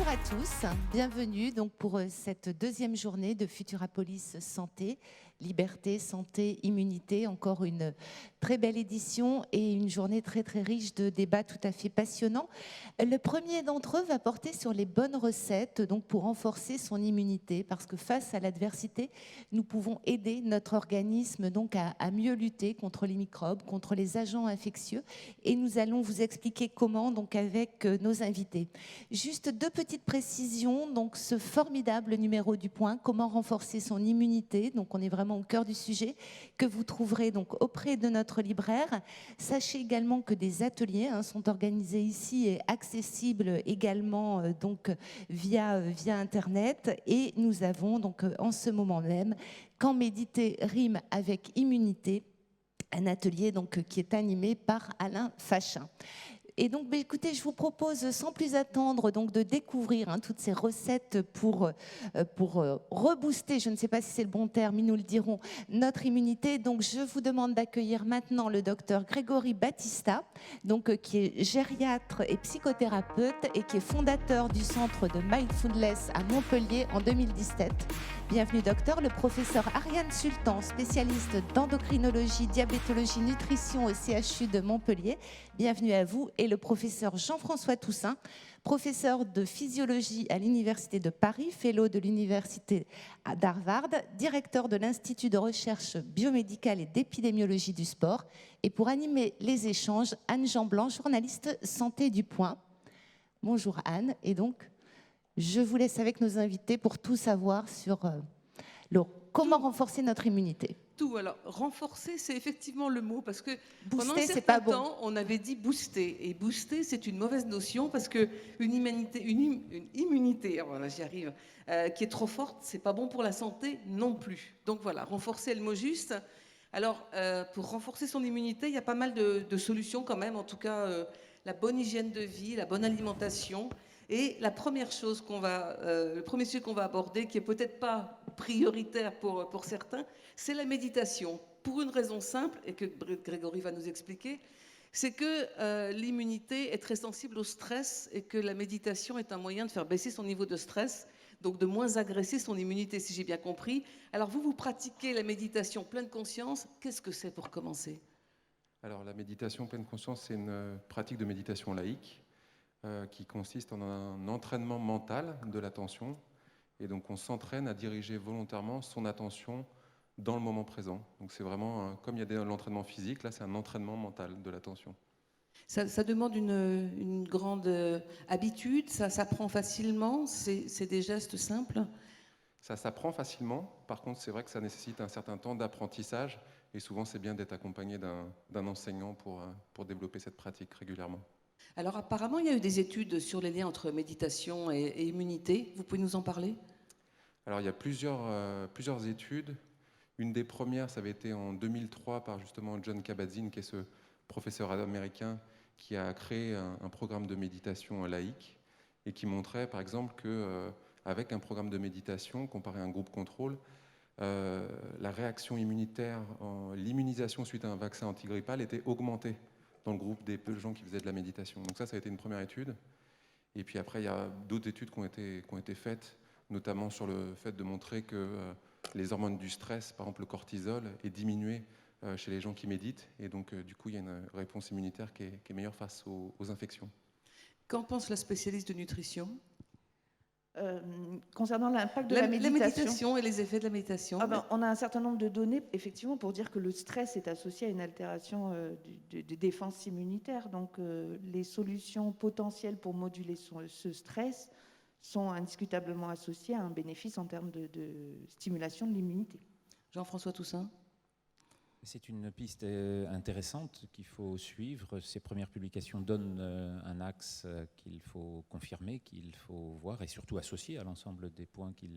Bonjour à tous, bienvenue donc pour cette deuxième journée de Futurapolis Santé, Liberté, Santé, Immunité. Encore une très belle édition et une journée très très riche de débats tout à fait passionnants. Le premier d'entre eux va porter sur les bonnes recettes donc pour renforcer son immunité, parce que face à l'adversité, nous pouvons aider notre organisme donc à mieux lutter contre les microbes, contre les agents infectieux, et nous allons vous expliquer comment donc avec nos invités. Juste deux petites précisions, donc ce formidable numéro du Point, comment renforcer son immunité, donc on est vraiment au cœur du sujet, que vous trouverez donc auprès de notre libraire. Sachez également que des ateliers sont organisés ici et accessibles également donc via Internet, et nous avons donc en ce moment même Quand méditer rime avec immunité, un atelier donc qui est animé par Alain Fachin. Et donc, écoutez, je vous propose sans plus attendre donc de découvrir toutes ces recettes pour rebooster, je ne sais pas si c'est le bon terme, ils nous le diront, notre immunité. Donc, je vous demande d'accueillir maintenant le docteur Grégory Battista, donc, qui est gériatre et psychothérapeute et qui est fondateur du centre de Mindfulness à Montpellier en 2017. Bienvenue docteur. Le professeur Ariane Sultan, spécialiste d'endocrinologie, diabétologie, nutrition au CHU de Montpellier. Bienvenue à vous. Et le professeur Jean-François Toussaint, professeur de physiologie à l'Université de Paris, fellow de l'Université d'Harvard, directeur de l'Institut de recherche biomédicale et d'épidémiologie du sport. Et pour animer les échanges, Anne Jean-Blanc, journaliste santé du Point. Bonjour Anne. Et donc, je vous laisse avec nos invités pour tout savoir sur comment renforcer notre immunité. Tout, alors renforcer, c'est effectivement le mot, parce que booster, pendant un certain temps, on avait dit booster. Et booster, c'est une mauvaise notion, parce qu'une immunité, voilà, j'y arrive, qui est trop forte, c'est pas bon pour la santé non plus. Donc voilà, renforcer est le mot juste. Alors, pour renforcer son immunité, il y a pas mal de solutions quand même, en tout cas, la bonne hygiène de vie, la bonne alimentation. Et la première chose le premier sujet qu'on va aborder, qui est peut-être pas prioritaire pour certains, c'est la méditation. Pour une raison simple, et que Grégory va nous expliquer, c'est que l'immunité est très sensible au stress et que la méditation est un moyen de faire baisser son niveau de stress, donc de moins agresser son immunité, si j'ai bien compris. Alors vous pratiquez la méditation pleine conscience. Qu'est-ce que c'est pour commencer ? Alors la méditation pleine conscience, c'est une pratique de méditation laïque qui consiste en un entraînement mental de l'attention. Et donc on s'entraîne à diriger volontairement son attention dans le moment présent. Donc c'est vraiment, comme il y a de l'entraînement physique, là c'est un entraînement mental de l'attention. Ça demande une grande habitude, ça s'apprend facilement, c'est des gestes simples ? Ça s'apprend facilement, par contre c'est vrai que ça nécessite un certain temps d'apprentissage, et souvent c'est bien d'être accompagné d'un enseignant pour développer cette pratique régulièrement. Alors apparemment il y a eu des études sur les liens entre méditation et immunité, vous pouvez nous en parler ? Alors il y a plusieurs études. Une des premières, ça avait été en 2003 par justement John Kabat-Zinn, qui est ce professeur américain qui a créé un programme de méditation laïque et qui montrait par exemple qu'avec un programme de méditation comparé à un groupe contrôle, la réaction immunitaire, l'immunisation suite à un vaccin antigrippal était augmentée dans le groupe des gens qui faisaient de la méditation. Donc ça a été une première étude. Et puis après, il y a d'autres études qui ont été faites, notamment sur le fait de montrer que les hormones du stress, par exemple le cortisol, est diminué chez les gens qui méditent. Et donc, du coup, il y a une réponse immunitaire qui est meilleure face aux infections. Qu'en pense la spécialiste de nutrition ? Concernant l'impact de la méditation et les effets de la méditation. On a un certain nombre de données, effectivement, pour dire que le stress est associé à une altération de défense immunitaire. Donc, les solutions potentielles pour moduler ce stress sont indiscutablement associées à un bénéfice en termes de stimulation de l'immunité. Jean-François Toussaint ? C'est une piste intéressante qu'il faut suivre. Ces premières publications donnent un axe qu'il faut confirmer, qu'il faut voir et surtout associer à l'ensemble des points qui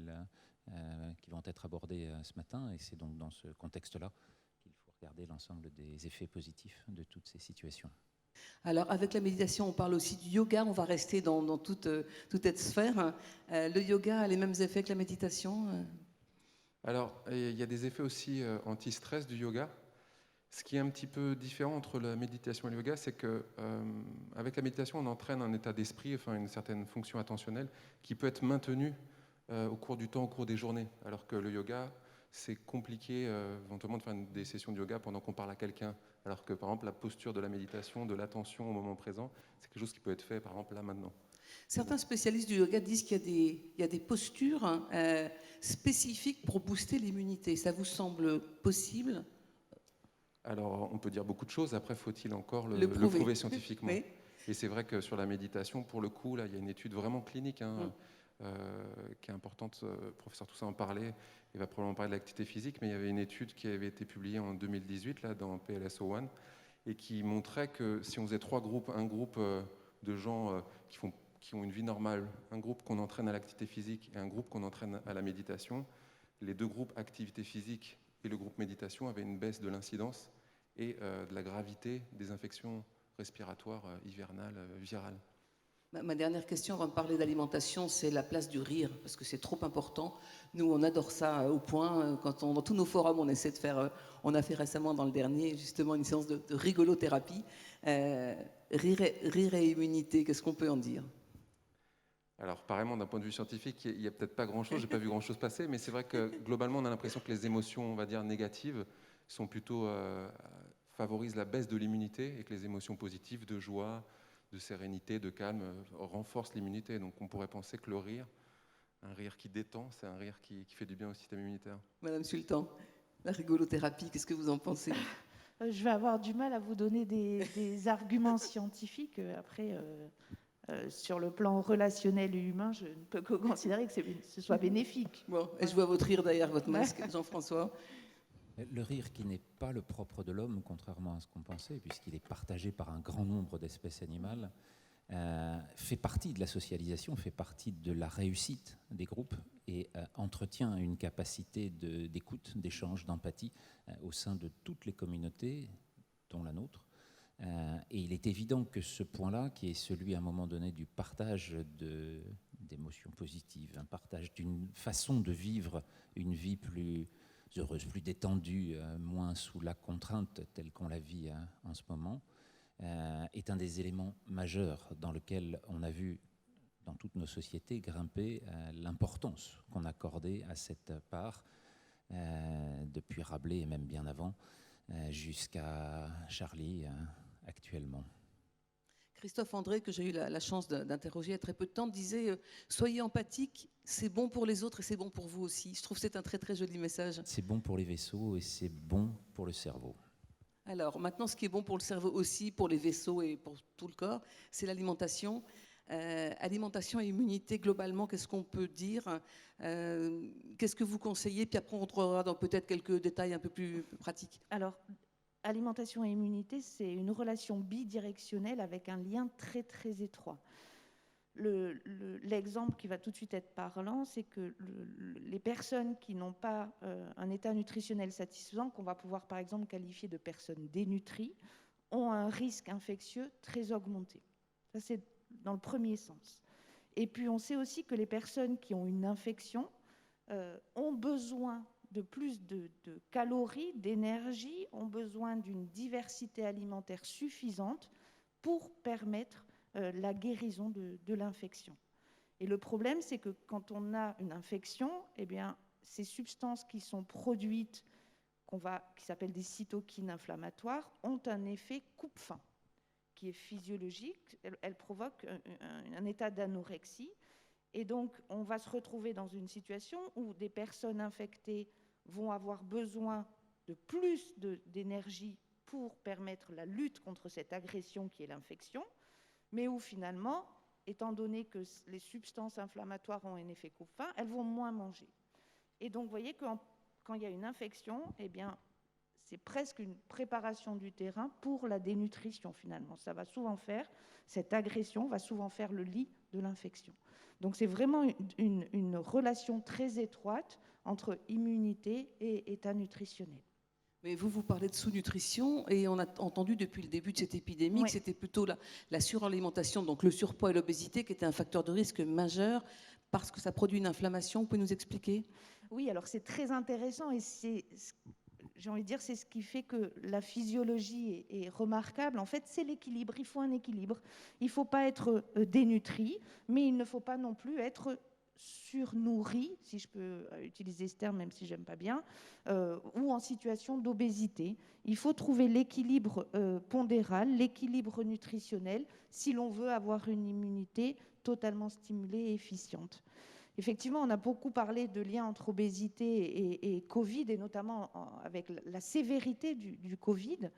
vont être abordés ce matin. Et c'est donc dans ce contexte-là qu'il faut regarder l'ensemble des effets positifs de toutes ces situations. Alors, avec la méditation, on parle aussi du yoga. On va rester dans toute cette sphère. Le yoga a les mêmes effets que la méditation ? Alors, il y a des effets aussi anti-stress du yoga. Ce qui est un petit peu différent entre la méditation et le yoga, c'est que avec la méditation, on entraîne un état d'esprit, enfin une certaine fonction attentionnelle, qui peut être maintenue au cours du temps, au cours des journées. Alors que le yoga, c'est compliqué éventuellement de faire des sessions de yoga pendant qu'on parle à quelqu'un. Alors que par exemple, la posture de la méditation, de l'attention au moment présent, c'est quelque chose qui peut être fait par exemple là maintenant. Certains spécialistes du yoga disent qu'il y a des postures spécifiques pour booster l'immunité. Ça vous semble possible? Alors, on peut dire beaucoup de choses. Après, faut-il encore Le prouver scientifiquement? Oui. Et c'est vrai que sur la méditation, pour le coup, là, il y a une étude vraiment clinique qui est importante. Le professeur Toussaint en parlait. Il va probablement parler de l'activité physique, mais il y avait une étude qui avait été publiée en 2018 là, dans PLS01 et qui montrait que si on faisait trois groupes, un groupe de gens qui ont une vie normale, un groupe qu'on entraîne à l'activité physique et un groupe qu'on entraîne à la méditation, les deux groupes activité physique et le groupe méditation avaient une baisse de l'incidence et de la gravité des infections respiratoires hivernales, virales. Ma dernière question avant de parler d'alimentation, c'est la place du rire, parce que c'est trop important. Nous, on adore ça au point. Dans tous nos forums, on essaie de faire. On a fait récemment dans le dernier, justement, une séance de rigolothérapie. Rire et immunité, qu'est-ce qu'on peut en dire? Alors, pareillement, d'un point de vue scientifique, il n'y a peut-être pas grand-chose, je n'ai pas vu grand-chose passer, mais c'est vrai que globalement, on a l'impression que les émotions, on va dire, négatives, sont plutôt favorisent la baisse de l'immunité et que les émotions positives de joie, de sérénité, de calme, renforcent l'immunité. Donc, on pourrait penser que le rire, un rire qui détend, c'est un rire qui fait du bien au système immunitaire. Madame Sultan, la rigolothérapie, qu'est-ce que vous en pensez? Je vais avoir du mal à vous donner des arguments scientifiques. Après, sur le plan relationnel et humain, je ne peux que considérer que ce soit bénéfique. Bon, et je vois votre rire derrière votre masque, Jean-François. Le rire qui n'est pas le propre de l'homme, contrairement à ce qu'on pensait, puisqu'il est partagé par un grand nombre d'espèces animales, fait partie de la socialisation, fait partie de la réussite des groupes et entretient une capacité d'écoute, d'échange, d'empathie au sein de toutes les communautés, dont la nôtre. Et il est évident que ce point-là, qui est celui à un moment donné du partage d'émotions positives, un partage d'une façon de vivre une vie plus heureuse, plus détendue, moins sous la contrainte telle qu'on la vit en ce moment, est un des éléments majeurs dans lequel on a vu dans toutes nos sociétés grimper l'importance qu'on accordait à cette part, depuis Rabelais et même bien avant, jusqu'à Charlie actuellement. Christophe André, que j'ai eu la chance d'interroger il y a très peu de temps, disait soyez empathique, c'est bon pour les autres et c'est bon pour vous aussi. Je trouve que c'est un très très joli message. C'est bon pour les vaisseaux et c'est bon pour le cerveau. Alors maintenant, ce qui est bon pour le cerveau aussi, pour les vaisseaux et pour tout le corps, c'est l'alimentation. Alimentation et immunité, globalement, qu'est-ce qu'on peut dire? Qu'est-ce que vous conseillez? Puis après, on rentrera dans peut-être quelques détails un peu plus pratiques. Alors, alimentation et immunité, c'est une relation bidirectionnelle avec un lien très très étroit. L'exemple qui va tout de suite être parlant, c'est que les personnes qui n'ont pas un état nutritionnel satisfaisant, qu'on va pouvoir par exemple qualifier de personnes dénutries, ont un risque infectieux très augmenté. Ça, c'est dans le premier sens. Et puis on sait aussi que les personnes qui ont une infection ont besoin de plus de calories, d'énergie, ont besoin d'une diversité alimentaire suffisante pour permettre la guérison de l'infection. Et le problème, c'est que quand on a une infection, eh bien, ces substances qui sont produites, qui s'appellent des cytokines inflammatoires, ont un effet coupe-faim, qui est physiologique. Elles provoquent un état d'anorexie. Et donc, on va se retrouver dans une situation où des personnes infectées vont avoir besoin de plus d'énergie pour permettre la lutte contre cette agression qui est l'infection, mais où finalement, étant donné que les substances inflammatoires ont un effet coupe-faim, elles vont moins manger. Et donc, vous voyez que quand il y a une infection, eh bien, c'est presque une préparation du terrain pour la dénutrition finalement. Ça va souvent faire, cette agression va souvent faire le lit de l'infection. Donc c'est vraiment une relation très étroite entre immunité et état nutritionnel. Mais vous parlez de sous-nutrition et on a entendu depuis le début de cette épidémie que c'était plutôt la suralimentation, donc le surpoids et l'obésité qui était un facteur de risque majeur parce que ça produit une inflammation. Vous pouvez nous expliquer? Oui, alors c'est très intéressant et j'ai envie de dire, c'est ce qui fait que la physiologie est remarquable. En fait, c'est l'équilibre. Il faut un équilibre. Il ne faut pas être dénutri, mais il ne faut pas non plus être surnourri, si je peux utiliser ce terme, même si j'aime pas bien, ou en situation d'obésité. Il faut trouver l'équilibre pondéral, l'équilibre nutritionnel, si l'on veut avoir une immunité totalement stimulée et efficiente. Effectivement, on a beaucoup parlé de lien entre obésité et Covid, et notamment avec la sévérité du Covid.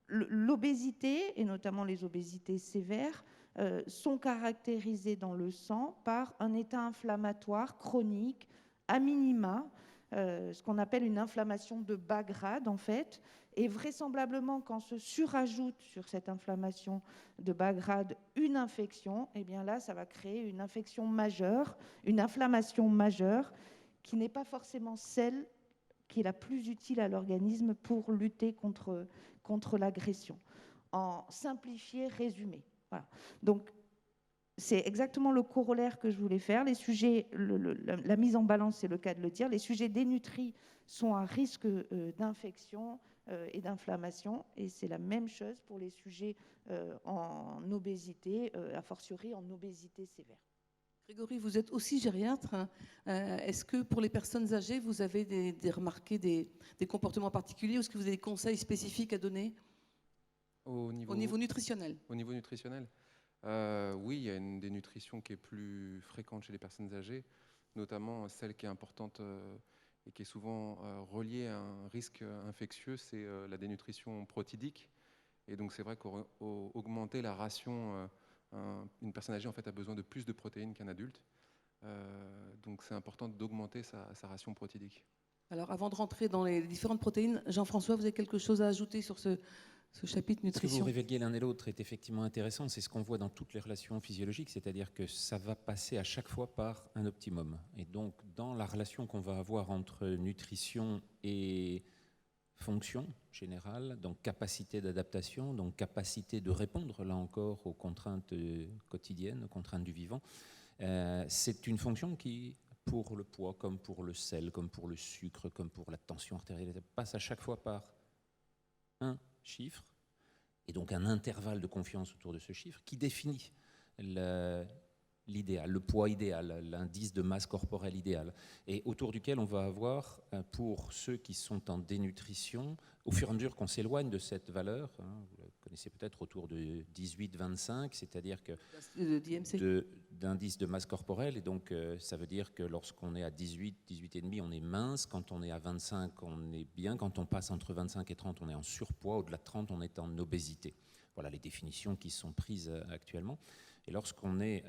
L'obésité, et notamment les obésités sévères, sont caractérisées dans le sang par un état inflammatoire chronique, à minima, ce qu'on appelle une inflammation de bas grade, en fait. Et vraisemblablement, quand se surajoute sur cette inflammation de bas grade une infection, eh bien là, ça va créer une infection majeure, une inflammation majeure, qui n'est pas forcément celle qui est la plus utile à l'organisme pour lutter contre l'agression. En simplifié, résumé. Voilà. Donc, c'est exactement le corollaire que je voulais faire. Les sujets, la mise en balance, c'est le cas de le dire, les sujets dénutris sont à risque d'infection et d'inflammation, et c'est la même chose pour les sujets en obésité, a fortiori en obésité sévère. Grégory, vous êtes aussi gériatre. Est-ce que pour les personnes âgées, vous avez remarqué des comportements particuliers, ou est-ce que vous avez des conseils spécifiques à donner au niveau nutritionnel? Au niveau nutritionnel, oui, il y a une dénutrition qui est plus fréquente chez les personnes âgées, notamment celle qui est importante et qui est souvent reliée à un risque infectieux, c'est la dénutrition protidique. Et donc c'est vrai qu'augmenter la ration, une personne âgée en fait a besoin de plus de protéines qu'un adulte. Donc c'est important d'augmenter sa ration protidique. Alors avant de rentrer dans les différentes protéines, Jean-François, vous avez quelque chose à ajouter sur ce chapitre nutrition? Ce que vous révéliez l'un et l'autre est effectivement intéressant. C'est ce qu'on voit dans toutes les relations physiologiques, c'est-à-dire que ça va passer à chaque fois par un optimum. Et donc, dans la relation qu'on va avoir entre nutrition et fonction générale, donc capacité d'adaptation, donc capacité de répondre, là encore, aux contraintes quotidiennes, aux contraintes du vivant, c'est une fonction qui, pour le poids, comme pour le sel, comme pour le sucre, comme pour la tension artérielle, passe à chaque fois par un chiffre, et donc un intervalle de confiance autour de ce chiffre qui définit l'idéal, le poids idéal, l'indice de masse corporelle idéal, et autour duquel on va avoir, pour ceux qui sont en dénutrition, au fur et à mesure qu'on s'éloigne de cette valeur, vous la connaissez peut-être, autour de 18-25, c'est-à-dire que d'indice de masse corporelle, et donc ça veut dire que lorsqu'on est à 18, 18,5, on est mince, quand on est à 25, on est bien, quand on passe entre 25 et 30, on est en surpoids, au-delà de 30, on est en obésité. Voilà les définitions qui sont prises actuellement. Et lorsqu'on est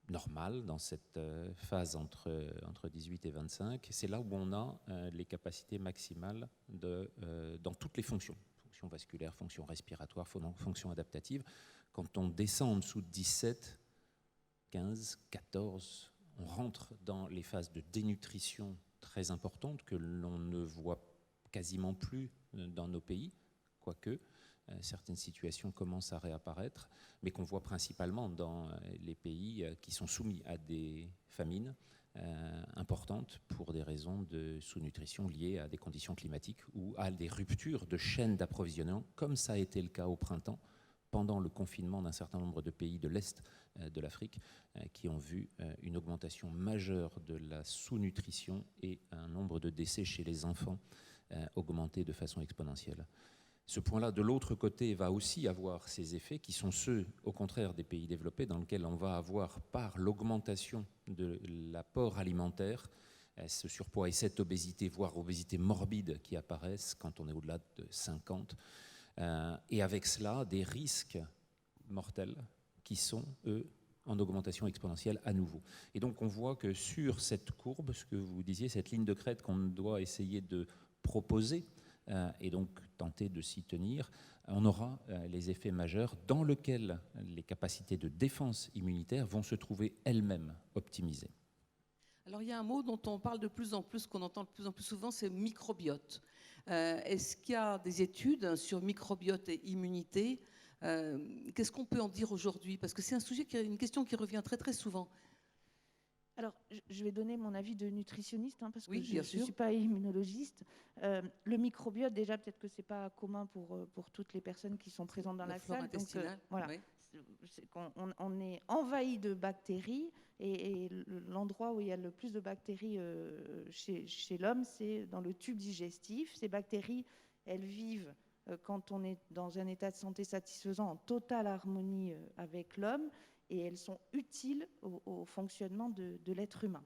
normal dans cette phase entre 18 et 25, c'est là où on a les capacités maximales dans toutes les fonctions. Fonction vasculaire, fonction respiratoire, fonction adaptative. Quand on descend en dessous de 17, 15, 14, on rentre dans les phases de dénutrition très importantes que l'on ne voit quasiment plus dans nos pays, quoique certaines situations commencent à réapparaître, mais qu'on voit principalement dans les pays qui sont soumis à des famines importantes pour des raisons de sous-nutrition liées à des conditions climatiques ou à des ruptures de chaînes d'approvisionnement, comme ça a été le cas au printemps, pendant le confinement d'un certain nombre de pays de l'Est de l'Afrique, qui ont vu une augmentation majeure de la sous-nutrition et un nombre de décès chez les enfants augmenter de façon exponentielle. Ce point-là, de l'autre côté, va aussi avoir ces effets qui sont ceux, au contraire, des pays développés, dans lesquels on va avoir, par l'augmentation de l'apport alimentaire, ce surpoids et cette obésité, voire obésité morbide qui apparaissent quand on est au-delà de 50, et avec cela, des risques mortels qui sont, eux, en augmentation exponentielle à nouveau. Et donc on voit que sur cette courbe, ce que vous disiez, cette ligne de crête qu'on doit essayer de proposer, et donc tenter de s'y tenir, on aura les effets majeurs dans lesquels les capacités de défense immunitaire vont se trouver elles-mêmes optimisées. Alors il y a un mot dont on parle de plus en plus, qu'on entend de plus en plus souvent, c'est microbiote. Est-ce qu'il y a des études sur microbiote et immunité? Qu'est-ce qu'on peut en dire aujourd'hui? Parce que c'est un sujet, une question qui revient très très souvent. Alors, je vais donner mon avis de nutritionniste, parce Oui, que je bien ne sûr. suis pas immunologiste. Le microbiote, déjà, peut-être que ce n'est pas commun pour toutes les personnes qui sont présentes dans la flore salle. Donc, intestinale. voilà. Oui. On est envahi de bactéries et l'endroit où il y a le plus de bactéries chez l'homme, c'est dans le tube digestif. Ces bactéries, elles vivent quand on est dans un état de santé satisfaisant, en totale harmonie avec l'homme, et elles sont utiles au fonctionnement de l'être humain.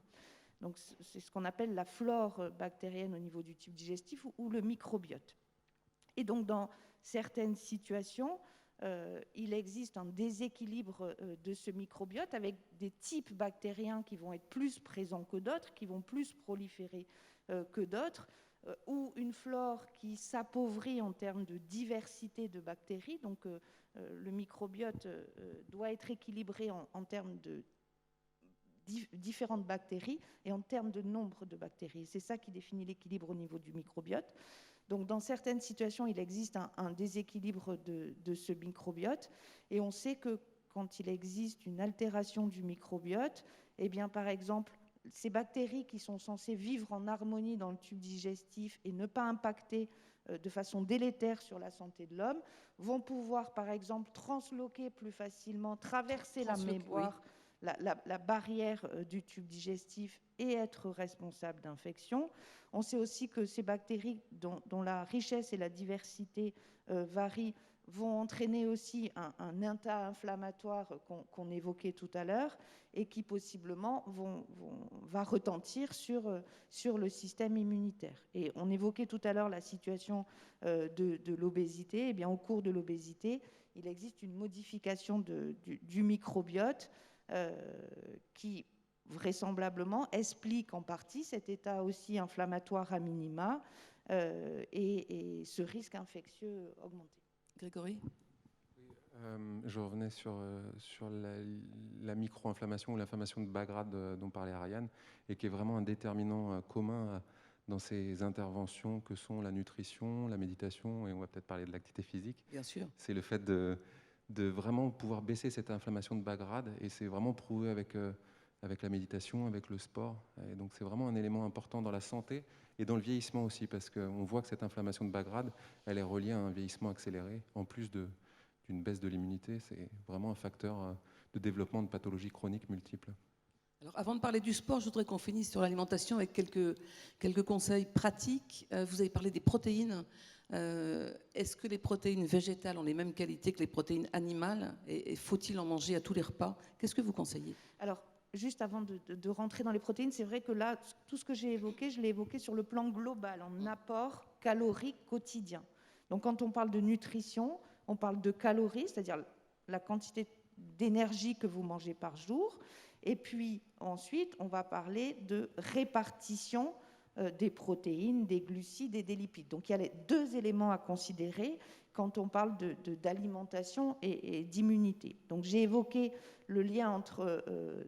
Donc c'est ce qu'on appelle la flore bactérienne au niveau du tube digestif ou le microbiote. Et donc dans certaines situations, il existe un déséquilibre de ce microbiote avec des types bactériens qui vont être plus présents que d'autres, qui vont plus proliférer que d'autres, ou une flore qui s'appauvrit en termes de diversité de bactéries. Donc le microbiote doit être équilibré en termes de différentes bactéries et en termes de nombre de bactéries. C'est ça qui définit l'équilibre au niveau du microbiote. Donc, dans certaines situations, il existe un déséquilibre de ce microbiote, et on sait que quand il existe une altération du microbiote, eh bien, par exemple, ces bactéries qui sont censées vivre en harmonie dans le tube digestif et ne pas impacter de façon délétère sur la santé de l'homme, vont pouvoir, par exemple, transloquer plus facilement, traverser la mémoire, oui, la barrière du tube digestif et être responsable d'infections. On sait aussi que ces bactéries, dont la richesse et la diversité varient, vont entraîner aussi un état inflammatoire qu'on évoquait tout à l'heure et qui possiblement va retentir sur le système immunitaire. Et on évoquait tout à l'heure la situation de l'obésité. Eh bien, au cours de l'obésité, il existe une modification du microbiote qui vraisemblablement explique en partie cet état aussi inflammatoire à minima et ce risque infectieux augmenté. Grégory ? Je revenais sur la micro-inflammation ou l'inflammation de bas grade dont parlait Ariane, et qui est vraiment un déterminant commun dans ces interventions que sont la nutrition, la méditation, et on va peut-être parler de l'activité physique. Bien sûr. C'est le fait de vraiment pouvoir baisser cette inflammation de bas grade, et c'est vraiment prouvé avec la méditation, avec le sport. Et donc c'est vraiment un élément important dans la santé et dans le vieillissement aussi, parce qu'on voit que cette inflammation de bas grade, elle est reliée à un vieillissement accéléré, en plus d'une baisse de l'immunité. C'est vraiment un facteur de développement de pathologies chroniques multiples. Alors, avant de parler du sport, je voudrais qu'on finisse sur l'alimentation avec quelques conseils pratiques. Vous avez parlé des protéines. Est-ce que les protéines végétales ont les mêmes qualités que les protéines animales et faut-il en manger à tous les repas? Qu'est-ce que vous conseillez? Alors, juste avant de rentrer dans les protéines, c'est vrai que là, tout ce que j'ai évoqué, je l'ai évoqué sur le plan global, en apport calorique quotidien. Donc, quand on parle de nutrition, on parle de calories, c'est-à-dire la quantité d'énergie que vous mangez par jour. Et puis ensuite, on va parler de répartition des protéines, des glucides et des lipides. Donc il y a les deux éléments à considérer quand on parle d'alimentation et d'immunité. Donc j'ai évoqué le lien entre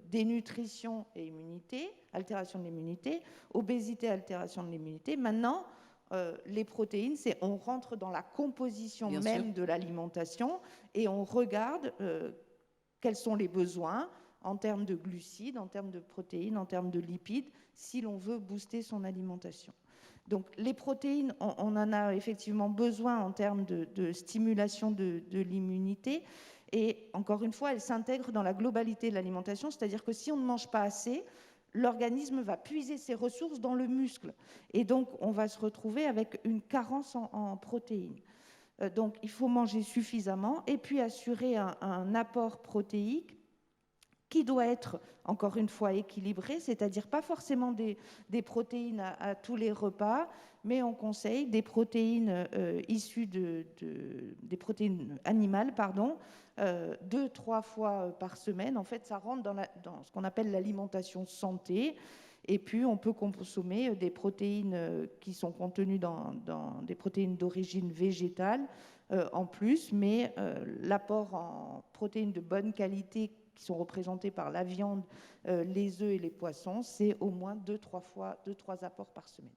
dénutrition et immunité, altération de l'immunité, obésité, altération de l'immunité. Maintenant, les protéines, on rentre dans la composition Bien même sûr. de l'alimentation et on regarde quels sont les besoins en termes de glucides, en termes de protéines, en termes de lipides, si l'on veut booster son alimentation. Donc les protéines, on en a effectivement besoin en termes de stimulation de l'immunité. Et encore une fois, elles s'intègrent dans la globalité de l'alimentation, c'est-à-dire que si on ne mange pas assez, l'organisme va puiser ses ressources dans le muscle. Et donc, on va se retrouver avec une carence en protéines. Donc, il faut manger suffisamment et puis assurer un apport protéique qui doit être, encore une fois, équilibré, c'est-à-dire pas forcément des protéines à tous les repas, mais on conseille des protéines issues des protéines animales, 2-3 fois par semaine. En fait, ça rentre dans ce qu'on appelle l'alimentation santé. Et puis, on peut consommer des protéines qui sont contenues dans des protéines d'origine végétale en plus, mais l'apport en protéines de bonne qualité qui sont représentés par la viande, les œufs et les poissons, c'est au moins 2-3 apports par semaine.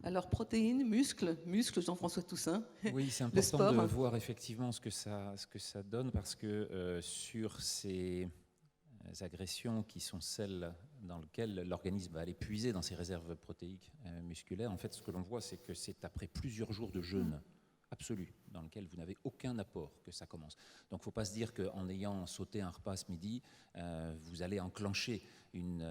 Alors, protéines, muscles, Jean-François Toussaint. Oui, c'est important de voir effectivement ce que ça donne, parce que sur ces agressions qui sont celles dans lesquelles l'organisme va aller puiser dans ses réserves protéiques musculaires, en fait, ce que l'on voit, c'est que c'est après plusieurs jours de jeûne absolu, dans lequel vous n'avez aucun apport, que ça commence. Donc il ne faut pas se dire qu'en ayant sauté un repas ce midi, vous allez enclencher une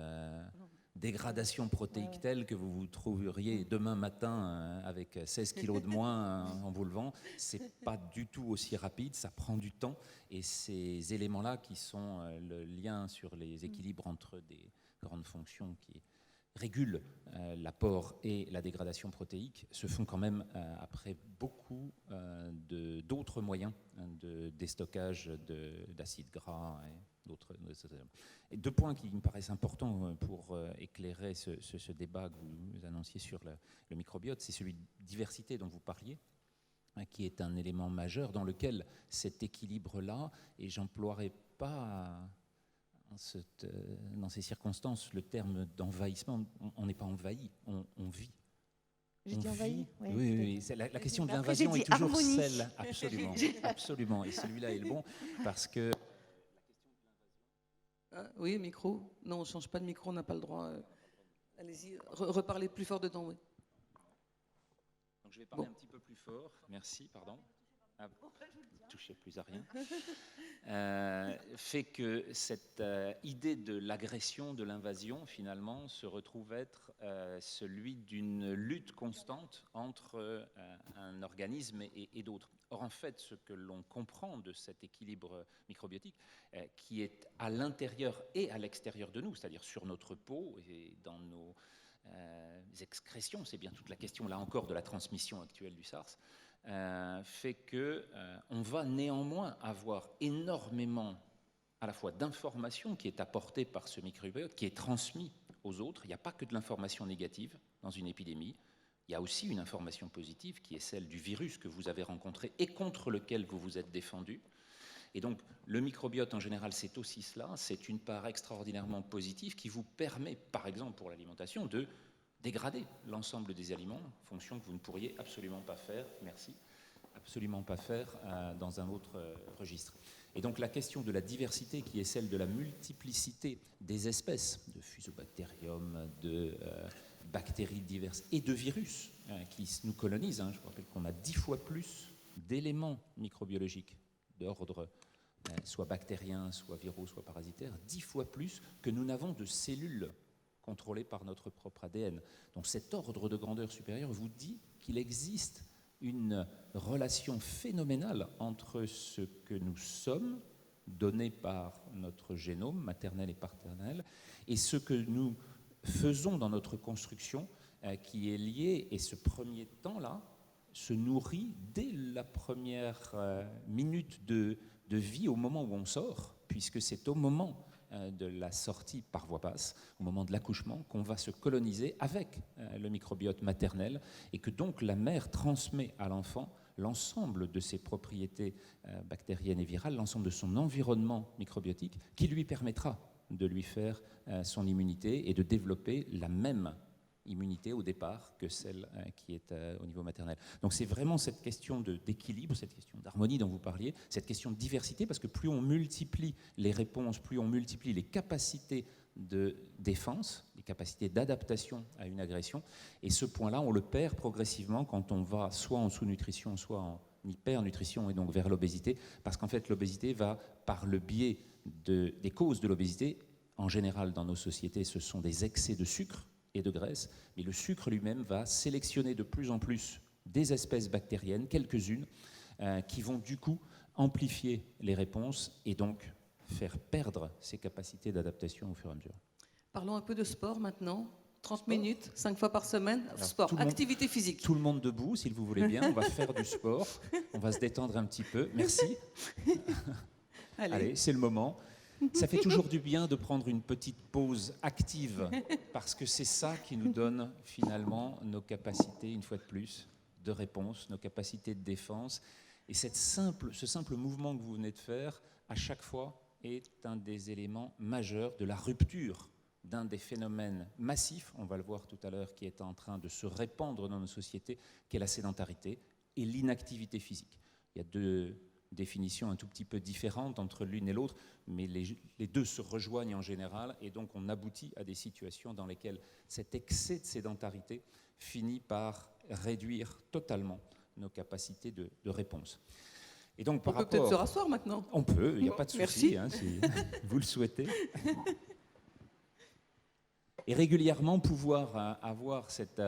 dégradation protéique telle que vous vous trouveriez demain matin avec 16 kilos de moins en vous levant. Ce n'est pas du tout aussi rapide, ça prend du temps. Et ces éléments-là qui sont le lien sur les équilibres entre des grandes fonctions qui régulent l'apport et la dégradation protéique se font quand même après beaucoup d'autres moyens de déstockage d'acides gras et d'autres. Et 2 points qui me paraissent importants pour éclairer ce débat que vous annonciez sur le microbiote, c'est celui de diversité dont vous parliez, qui est un élément majeur dans lequel cet équilibre-là, et j'emploierai pas dans ces circonstances le terme d'envahissement, on n'est pas envahi, on vit. J'ai dit envahi. Oui. La question de Après, l'invasion j'ai est dit toujours harmonie. celle, absolument, et celui-là est le bon, parce que... Oui, micro. Non, on ne change pas de micro, on n'a pas le droit. Allez-y, reparlez plus fort dedans, oui. Donc je vais parler un petit peu plus fort. Merci, pardon. Touchez plus à rien. Fait que cette idée de l'agression, de l'invasion, finalement, se retrouve être celui d'une lutte constante entre un organisme et d'autres. Or, en fait, ce que l'on comprend de cet équilibre microbiotique, qui est à l'intérieur et à l'extérieur de nous, c'est-à-dire sur notre peau et dans nos excrétions, c'est bien toute la question, là encore, de la transmission actuelle du SARS, fait qu'on va néanmoins avoir énormément à la fois d'informations qui est apportée par ce microbiote, qui est transmis aux autres. Il n'y a pas que de l'information négative dans une épidémie, il y a aussi une information positive qui est celle du virus que vous avez rencontré et contre lequel vous vous êtes défendu. Et donc le microbiote en général, c'est aussi cela, c'est une part extraordinairement positive qui vous permet, par exemple pour l'alimentation, de dégrader l'ensemble des aliments, fonction que vous ne pourriez absolument pas faire, dans un autre registre. Et donc la question de la diversité, qui est celle de la multiplicité des espèces, de Fusobacterium, de bactéries diverses et de virus qui nous colonisent. Je vous rappelle qu'on a 10 fois plus d'éléments microbiologiques d'ordre soit bactérien, soit viraux, soit parasitaires, 10 fois plus que nous n'avons de cellules contrôlées par notre propre ADN. Donc cet ordre de grandeur supérieure vous dit qu'il existe une relation phénoménale entre ce que nous sommes, donné par notre génome maternel et paternel, et ce que nous faisons dans notre construction, qui est lié, et ce premier temps-là se nourrit dès la première minute de vie au moment où on sort, puisque c'est au moment de la sortie par voie basse, au moment de l'accouchement, qu'on va se coloniser avec le microbiote maternel, et que donc la mère transmet à l'enfant l'ensemble de ses propriétés bactériennes et virales, l'ensemble de son environnement microbiotique, qui lui permettra de lui faire son immunité et de développer la même immunité au départ que celle qui est au niveau maternel. Donc c'est vraiment cette question d'équilibre, cette question d'harmonie dont vous parliez, cette question de diversité, parce que plus on multiplie les réponses, plus on multiplie les capacités de défense, les capacités d'adaptation à une agression, et ce point-là, on le perd progressivement quand on va soit en sous-nutrition, soit en hypernutrition, et donc vers l'obésité, parce qu'en fait l'obésité va, par le biais des causes de l'obésité, en général dans nos sociétés, ce sont des excès de sucre et de graisse, mais le sucre lui-même va sélectionner de plus en plus des espèces bactériennes, quelques-unes, qui vont du coup amplifier les réponses et donc faire perdre ses capacités d'adaptation au fur et à mesure. Parlons un peu de sport maintenant. 30 minutes, 5 fois par semaine. Alors, sport, activité physique. Tout le monde debout, si vous voulez bien. On va faire du sport. On va se détendre un petit peu. Merci. Allez, c'est le moment. Ça fait toujours du bien de prendre une petite pause active, parce que c'est ça qui nous donne finalement nos capacités, une fois de plus, de réponse, nos capacités de défense. Et ce simple mouvement que vous venez de faire, à chaque fois, est un des éléments majeurs de la rupture d'un des phénomènes massifs, on va le voir tout à l'heure, qui est en train de se répandre dans nos sociétés, qui est la sédentarité et l'inactivité physique. Il y a deux définition un tout petit peu différente entre l'une et l'autre, mais les deux se rejoignent en général, et donc on aboutit à des situations dans lesquelles cet excès de sédentarité finit par réduire totalement nos capacités de réponse. Et donc, On peut peut-être se rasseoir maintenant. On peut, il n'y a pas de souci, Merci. si vous le souhaitez. Et régulièrement, pouvoir avoir cette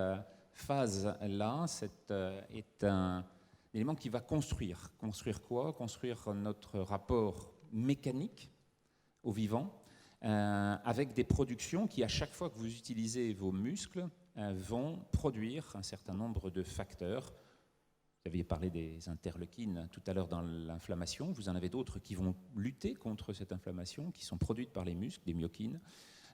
phase-là est un élément qui va construire. Construire quoi? Construire notre rapport mécanique au vivant, avec des productions qui, à chaque fois que vous utilisez vos muscles, vont produire un certain nombre de facteurs. Vous aviez parlé des interleukines tout à l'heure dans l'inflammation. Vous en avez d'autres qui vont lutter contre cette inflammation, qui sont produites par les muscles, des myokines.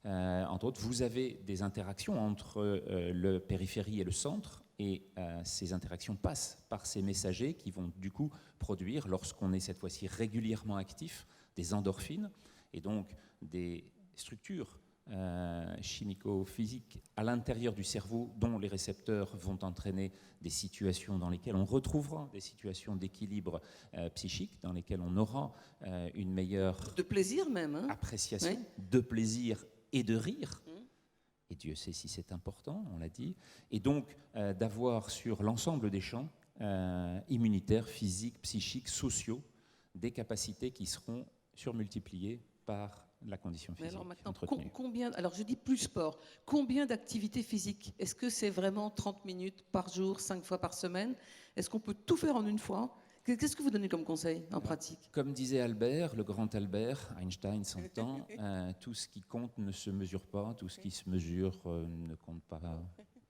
Entre autres, vous avez des interactions entre le périphérie et le centre, et ces interactions passent par ces messagers qui vont du coup produire, lorsqu'on est cette fois-ci régulièrement actif, des endorphines, et donc des structures chimico-physiques à l'intérieur du cerveau dont les récepteurs vont entraîner des situations dans lesquelles on retrouvera des situations d'équilibre psychique, dans lesquelles on aura une meilleure De plaisir même. Hein. appréciation, Oui. de plaisir et de rire. Et Dieu sait si c'est important, on l'a dit. Et donc d'avoir sur l'ensemble des champs immunitaires, physiques, psychiques, sociaux, des capacités qui seront surmultipliées par la condition Mais physique alors maintenant, entretenue. combien, alors je dis plus sport, combien d'activités physiques? Est-ce que c'est vraiment 30 minutes par jour, 5 fois par semaine? Est-ce qu'on peut tout faire en une fois? Qu'est-ce que vous donnez comme conseil en pratique? Comme disait Albert, le grand Albert, Einstein s'entend, tout ce qui compte ne se mesure pas, tout ce qui se mesure ne compte pas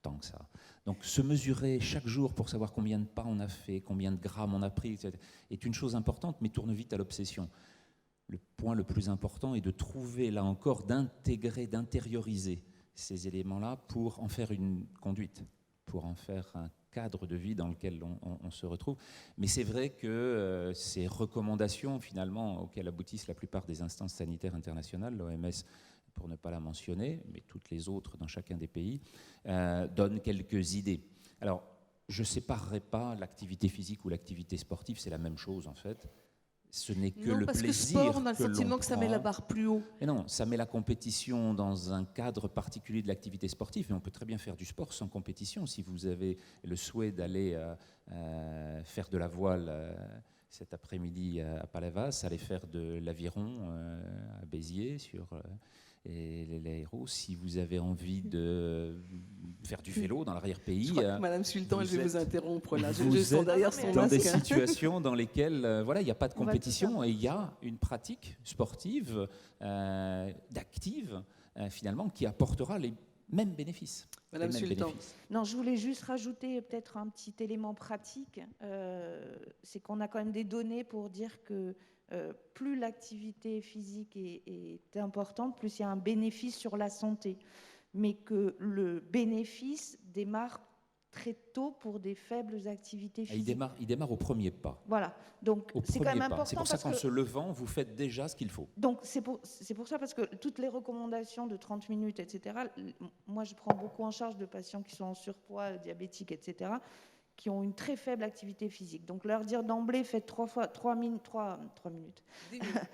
tant que ça. Donc se mesurer chaque jour pour savoir combien de pas on a fait, combien de grammes on a pris, etc., est une chose importante, mais tourne vite à l'obsession. Le point le plus important est de trouver, là encore, d'intégrer, d'intérioriser ces éléments-là pour en faire une conduite, pour en faire un cadre de vie dans lequel on se retrouve. Mais c'est vrai que ces recommandations, finalement, auxquelles aboutissent la plupart des instances sanitaires internationales, l'OMS, pour ne pas la mentionner, mais toutes les autres dans chacun des pays, donnent quelques idées. Alors, je ne séparerai pas l'activité physique ou l'activité sportive, c'est la même chose, en fait. Ce n'est que Non, le parce que plaisir sport, on a le que sentiment l'on que ça met la prend. barre plus haut. Mais non, ça met la compétition dans un cadre particulier de l'activité sportive, mais on peut très bien faire du sport sans compétition. Si vous avez le souhait d'aller faire de la voile cet après-midi à Palavas, aller faire de l'aviron à Béziers sur l'aéro, si vous avez envie de faire du vélo dans l'arrière-pays, Je crois que Madame Sultan, je vais vous interrompre là. Je vous sens êtes derrière son dans des masque. situations dans lesquelles voilà, il n'y a pas de On va compétition et il y a une pratique sportive, d'active, finalement, qui apportera les mêmes bénéfices. Madame Les mêmes Sultan. bénéfices. Non, je voulais juste rajouter peut-être un petit élément pratique. C'est qu'on a quand même des données pour dire que plus l'activité physique est importante, plus il y a un bénéfice sur la santé. Mais que le bénéfice démarre très tôt pour des faibles activités Et physiques. il démarre au premier pas. Voilà, donc Au c'est quand premier même pas. important C'est pour ça parce qu'en que se levant, vous faites déjà ce qu'il faut. donc c'est pour ça, parce que toutes les recommandations de 30 minutes, etc., moi je prends beaucoup en charge de patients qui sont en surpoids, diabétiques, etc., qui ont une très faible activité physique. Donc leur dire d'emblée, faites 3 minutes,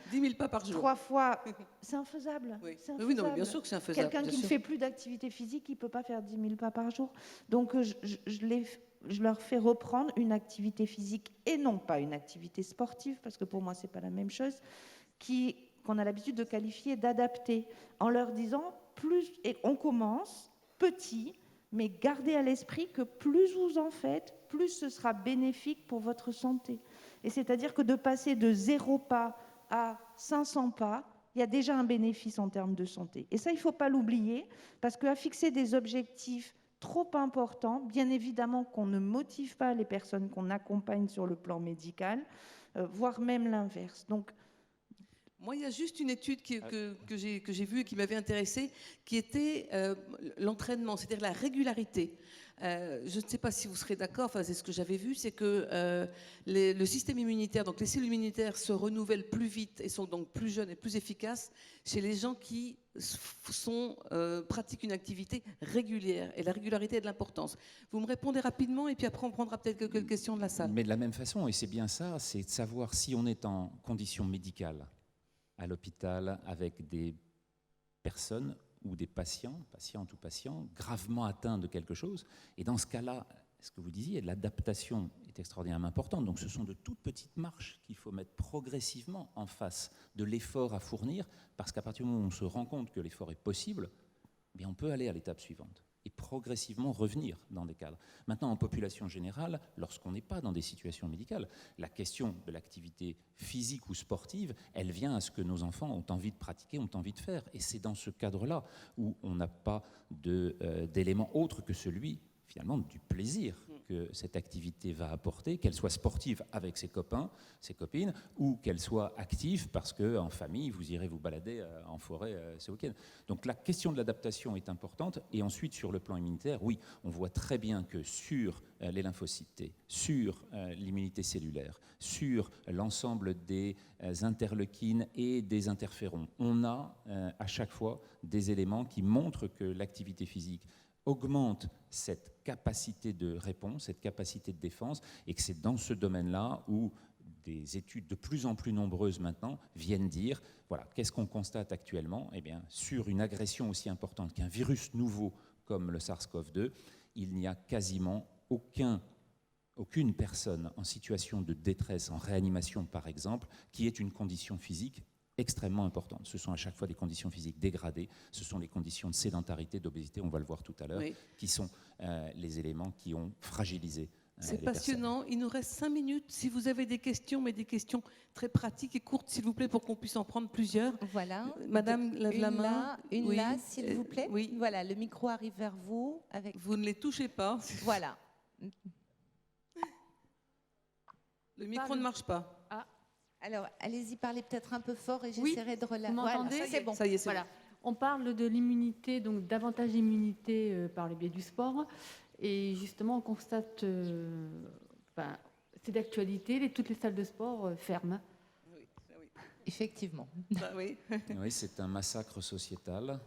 10 000 pas par jour. 3 fois, c'est infaisable. Oui. C'est Oui, non, mais bien infaisable. sûr que c'est infaisable. Quelqu'un bien qui ne sûr. fait plus d'activité physique, il ne peut pas faire 10 000 pas par jour. Donc je leur fais reprendre une activité physique et non pas une activité sportive, parce que pour moi, ce n'est pas la même chose, qu'on a l'habitude de qualifier d'adaptée, en leur disant, et on commence petit, mais gardez à l'esprit que plus vous en faites, plus ce sera bénéfique pour votre santé. Et c'est-à-dire que de passer de 0 pas à 500 pas, il y a déjà un bénéfice en termes de santé. Et ça, il ne faut pas l'oublier, parce qu'à fixer des objectifs trop importants, bien évidemment qu'on ne motive pas les personnes qu'on accompagne sur le plan médical, voire même l'inverse. Donc, Moi, il y a juste une étude que j'ai vue et qui m'avait intéressée, qui était l'entraînement, c'est-à-dire la régularité. Je ne sais pas si vous serez d'accord, enfin, c'est ce que j'avais vu, c'est que le système immunitaire, donc les cellules immunitaires se renouvellent plus vite et sont donc plus jeunes et plus efficaces chez les gens qui pratiquent une activité régulière. Et la régularité a de l'importance. Vous me répondez rapidement et puis après on prendra peut-être quelques questions de la salle. Mais de la même façon, et c'est bien ça, c'est de savoir si on est en condition médicale à l'hôpital avec des personnes ou des patientes ou patients gravement atteints de quelque chose. Et dans ce cas-là, ce que vous disiez, l'adaptation est extraordinairement importante. Donc ce sont de toutes petites marches qu'il faut mettre progressivement en face de l'effort à fournir, parce qu'à partir du moment où on se rend compte que l'effort est possible, eh bien on peut aller à l'étape suivante et progressivement revenir dans des cadres. Maintenant, en population générale, lorsqu'on n'est pas dans des situations médicales, la question de l'activité physique ou sportive, elle vient à ce que nos enfants ont envie de pratiquer, ont envie de faire. Et c'est dans ce cadre-là où on n'a pas d'élément autre que celui, finalement, du plaisir que cette activité va apporter, qu'elle soit sportive avec ses copains, ses copines, ou qu'elle soit active parce qu'en famille, vous irez vous balader en forêt ce week-end. Donc la question de l'adaptation est importante. Et ensuite, sur le plan immunitaire, oui, on voit très bien que sur les lymphocytes T, sur l'immunité cellulaire, sur l'ensemble des interleukines et des interférons, on a à chaque fois des éléments qui montrent que l'activité physique augmente cette capacité de réponse, cette capacité de défense, et que c'est dans ce domaine-là où des études de plus en plus nombreuses maintenant viennent dire, voilà, qu'est-ce qu'on constate actuellement ? Eh bien, sur une agression aussi importante qu'un virus nouveau comme le SARS-CoV-2, il n'y a quasiment aucune personne en situation de détresse, en réanimation par exemple, qui ait une condition physique extrêmement importantes. Ce sont à chaque fois des conditions physiques dégradées, ce sont les conditions de sédentarité, d'obésité, on va le voir tout à l'heure, oui, qui sont les éléments qui ont fragilisé c'est passionnant. Il nous reste 5 minutes. Si vous avez des questions, mais des questions très pratiques et courtes, s'il vous plaît, pour qu'on puisse en prendre plusieurs. Voilà. Madame lève la main. Une oui. là, s'il vous plaît. Oui. Voilà, le micro arrive vers vous. Vous ne les touchez pas. Voilà. Le micro ne marche pas. Ah. Alors, allez-y, parlez peut-être un peu fort et j'essaierai de relayer. Vous m'entendez ? Voilà, c'est bon. Ça y est, c'est voilà. bon. On parle de l'immunité, donc davantage d'immunité par le biais du sport. Et justement, on constate, c'est d'actualité, toutes les salles de sport ferment. Oui, oui. Effectivement. Bah, oui. Oui, c'est un massacre sociétal.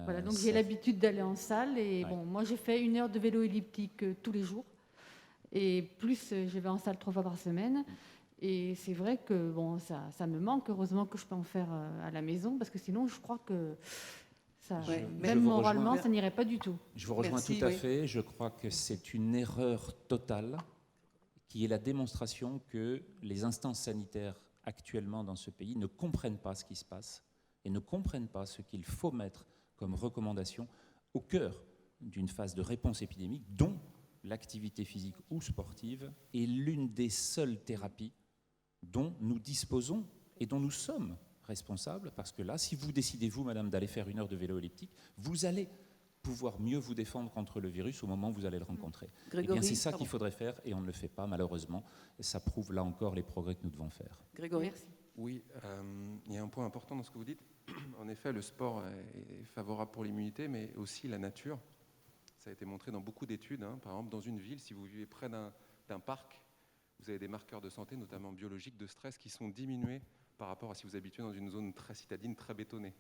Voilà, donc j'ai l'habitude d'aller en salle. Et bon, moi, j'ai fait 1 heure de vélo elliptique tous les jours. Et plus, je vais en salle 3 fois par semaine. Et c'est vrai que bon, ça me manque. Heureusement que je peux en faire à la maison, parce que sinon, je crois que ça, même moralement, ça n'irait pas du tout. Je vous rejoins tout à fait. Je crois que c'est une erreur totale qui est la démonstration que les instances sanitaires actuellement dans ce pays ne comprennent pas ce qui se passe et ne comprennent pas ce qu'il faut mettre comme recommandation au cœur d'une phase de réponse épidémique dont l'activité physique ou sportive est l'une des seules thérapies dont nous disposons et dont nous sommes responsables, parce que là, si vous décidez, vous, madame, d'aller faire 1 heure de vélo elliptique, vous allez pouvoir mieux vous défendre contre le virus au moment où vous allez le rencontrer. Grégory, eh bien, c'est ça qu'il faudrait faire, et on ne le fait pas, malheureusement. Et ça prouve, là encore, les progrès que nous devons faire. Grégory. Merci. Oui, il y a un point important dans ce que vous dites. En effet, le sport est favorable pour l'immunité, mais aussi la nature. Ça a été montré dans beaucoup d'études. Par exemple, dans une ville, si vous vivez près d'un parc, vous avez des marqueurs de santé, notamment biologiques, de stress, qui sont diminués par rapport à si vous habitez dans une zone très citadine, très bétonnée.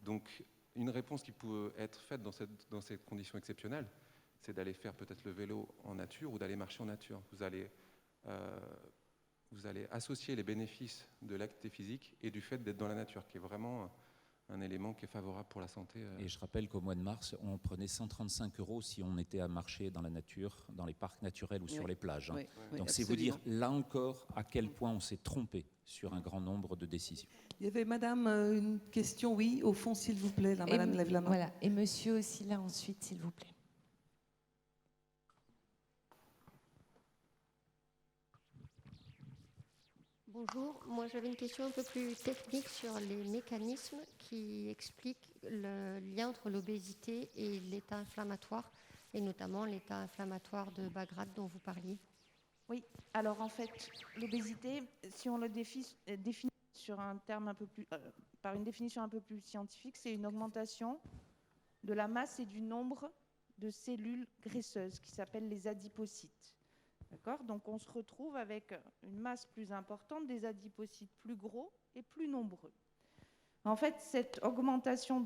Donc, une réponse qui peut être faite dans ces conditions exceptionnelles, c'est d'aller faire peut-être le vélo en nature ou d'aller marcher en nature. Vous allez associer les bénéfices de l'activité physique et du fait d'être dans la nature, qui est vraiment un élément qui est favorable pour la santé. Et je rappelle qu'au mois de mars, on prenait 135 € si on était à marcher dans la nature, dans les parcs naturels ou sur les plages. Oui, donc c'est vous dire, là encore, à quel point on s'est trompé sur un grand nombre de décisions. Il y avait madame une question, oui, au fond, s'il vous plaît. Là, madame lève la main. Voilà, et monsieur aussi là ensuite, s'il vous plaît. Bonjour, moi j'avais une question un peu plus technique sur les mécanismes qui expliquent le lien entre l'obésité et l'état inflammatoire, et notamment l'état inflammatoire de bas grade dont vous parliez. Oui, alors en fait, l'obésité, si on le définit sur un terme un peu plus, par une définition un peu plus scientifique, c'est une augmentation de la masse et du nombre de cellules graisseuses qui s'appellent les adipocytes. D'accord ? Donc on se retrouve avec une masse plus importante, des adipocytes plus gros et plus nombreux. En fait, cette augmentation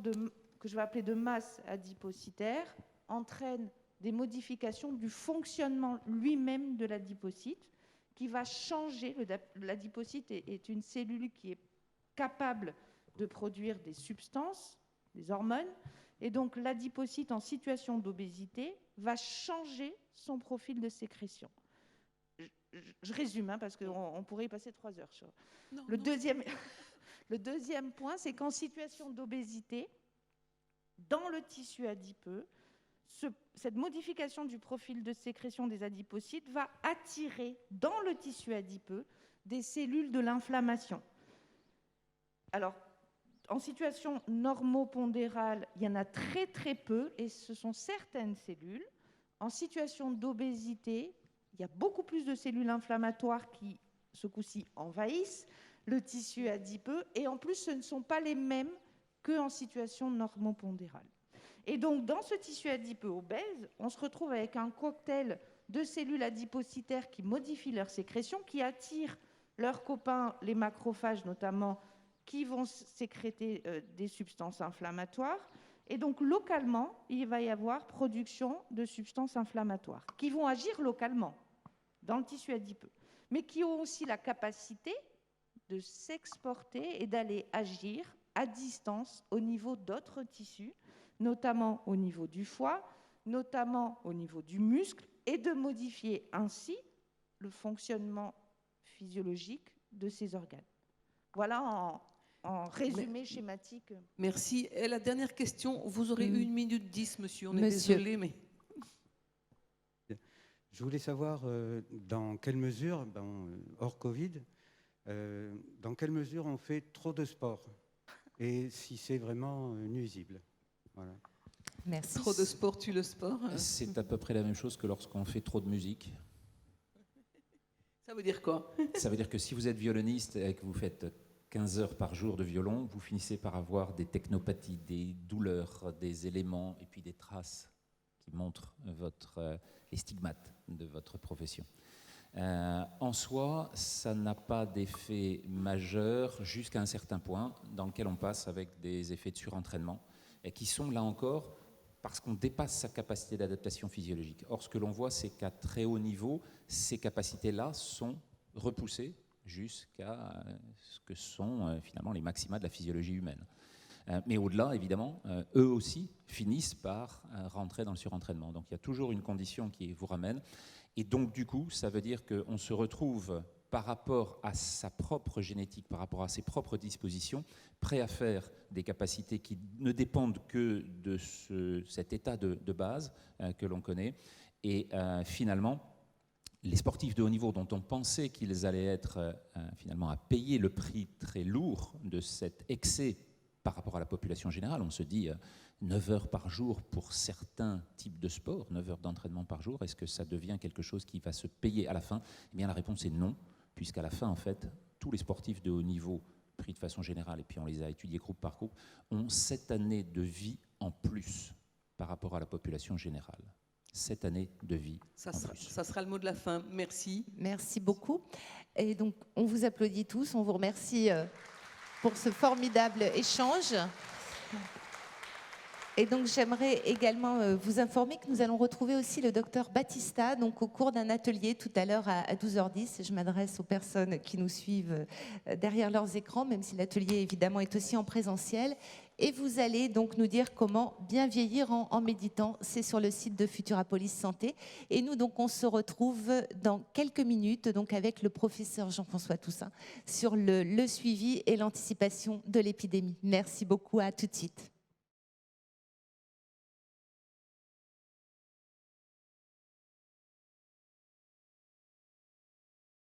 que je vais appeler de masse adipocytaire entraîne des modifications du fonctionnement lui-même de l'adipocyte qui va changer. L'adipocyte est une cellule qui est capable de produire des substances, des hormones, et donc l'adipocyte en situation d'obésité va changer son profil de sécrétion. Je résume, parce qu'on pourrait y passer 3 heures. Le deuxième point, c'est qu'en situation d'obésité, dans le tissu adipeux, cette modification du profil de sécrétion des adipocytes va attirer dans le tissu adipeux des cellules de l'inflammation. Alors, en situation normopondérale, il y en a très très peu, et ce sont certaines cellules. En situation d'obésité, il y a beaucoup plus de cellules inflammatoires qui, ce coup-ci, envahissent le tissu adipeux, et en plus, ce ne sont pas les mêmes qu'en situation normopondérale. Et donc, dans ce tissu adipeux obèse, on se retrouve avec un cocktail de cellules adipocytaires qui modifient leur sécrétion, qui attirent leurs copains, les macrophages notamment, qui vont sécréter des substances inflammatoires. Et donc, localement, il va y avoir production de substances inflammatoires qui vont agir localement dans le tissu adipeux, mais qui ont aussi la capacité de s'exporter et d'aller agir à distance au niveau d'autres tissus, notamment au niveau du foie, notamment au niveau du muscle, et de modifier ainsi le fonctionnement physiologique de ces organes. Voilà en résumé schématique. Merci. Et la dernière question, vous aurez 1 minute 10, monsieur. On est Monsieur. désolé, mais... Je voulais savoir dans quelle mesure, hors Covid, dans quelle mesure on fait trop de sport et si c'est vraiment nuisible. Voilà. Merci. Trop de sport tue le sport. C'est à peu près la même chose que lorsqu'on fait trop de musique. Ça veut dire quoi? Ça veut dire que si vous êtes violoniste et que vous faites 15 heures par jour de violon, vous finissez par avoir des technopathies, des douleurs, des éléments et puis des traces qui montrent les stigmates de votre profession. En soi, ça n'a pas d'effet majeur jusqu'à un certain point dans lequel on passe avec des effets de surentraînement et qui sont là encore parce qu'on dépasse sa capacité d'adaptation physiologique. Or, ce que l'on voit, c'est qu'à très haut niveau, ces capacités-là sont repoussées jusqu'à ce que sont finalement les maxima de la physiologie humaine. Mais au-delà, évidemment, eux aussi finissent par rentrer dans le surentraînement. Donc il y a toujours une condition qui vous ramène. Et donc du coup, ça veut dire qu'on se retrouve par rapport à sa propre génétique, par rapport à ses propres dispositions, prêt à faire des capacités qui ne dépendent que de cet état de base que l'on connaît. Et finalement, les sportifs de haut niveau dont on pensait qu'ils allaient être finalement à payer le prix très lourd de cet excès par rapport à la population générale, on se dit 9 heures par jour pour certains types de sports, 9 heures d'entraînement par jour, est-ce que ça devient quelque chose qui va se payer à la fin? Eh bien la réponse est non, puisqu'à la fin, en fait, tous les sportifs de haut niveau, pris de façon générale, et puis on les a étudiés groupe par groupe, ont 7 années de vie en plus par rapport à la population générale. 7 années de vie ça en plus. Ça sera le mot de la fin. Merci. Merci beaucoup. Et donc, on vous applaudit tous, on vous remercie pour ce formidable échange. Et donc, j'aimerais également vous informer que nous allons retrouver aussi le docteur Battista donc, au cours d'un atelier tout à l'heure à 12h10. Je m'adresse aux personnes qui nous suivent derrière leurs écrans, même si l'atelier, évidemment, est aussi en présentiel. Et vous allez donc nous dire comment bien vieillir en méditant. C'est sur le site de Futurapolis Santé. Et nous, donc, on se retrouve dans quelques minutes donc, avec le professeur Jean-François Toussaint sur le suivi et l'anticipation de l'épidémie. Merci beaucoup, à tout de suite.